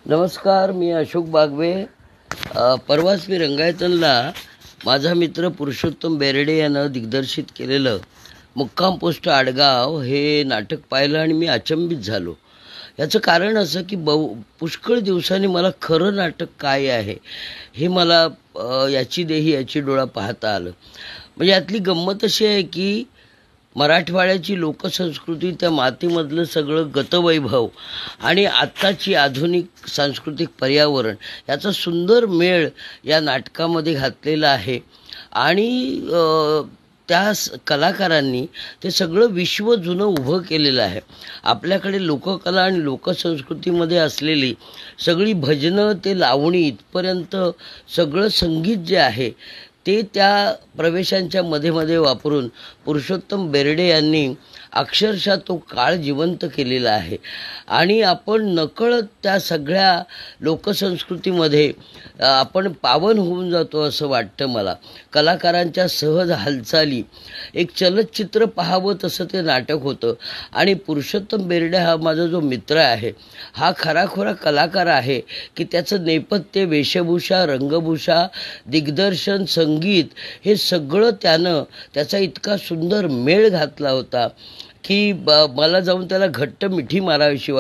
नमस्कार, मी अशोक बागवे. परवाच मी रंगायतनला माझा मित्र पुरुषोत्तम बेर्डे यानं दिग्दर्शित केलेलं मुक्काम पोस्ट आडगाव हे नाटक पाहिलं आणि मी अचंबित झालो. याचं कारण असं की पुष्कळ दिवसांनी मला खरं नाटक काय आहे हे मला याची देही याची डोळा पाहता आलं. म्हणजे यातली गंमत अशी आहे की मराठवाड्याची लोकसंस्कृती, त्या मातीमधलं सगळं गतवैभव आणि आत्ताची आधुनिक सांस्कृतिक पर्यावरण याचा सुंदर मेळ या नाटकामध्ये घातलेला आहे. आणि त्या कलाकारांनी ते सगळं विश्व जुनं उभं केलेलं आहे. आपल्याकडे लोककला आणि लोकसंस्कृतीमध्ये असलेली सगळी भजनं ते लावणी इथपर्यंत सगळं संगीत जे आहे ते त्या प्रवेशांच्या मध्ये मध्ये वापरून पुरुषोत्तम बेर्डे यांनी अक्षरशः तो काळ जिवंत केलेला आहे. आणि आपण नकळत त्या सगळ्या लोकसंस्कृतीमध्ये आपण पावन होऊन जातो असं वाटतं मला. कलाकारांच्या सहज हालचाली, एक चलचित्र पाहावं तसं ते नाटक होतं. आणि पुरुषोत्तम बेर्डे हा माझा जो मित्र आहे हा खराखोरा कलाकार आहे की त्याचं नेपथ्य, वेशभूषा, रंगभूषा, दिग्दर्शन, संगीत हे सगळं त्यानं त्याचा इतका सुंदर मेळ घातला होता की मला जाऊन त्याला घट्ट मिठी मारावीशी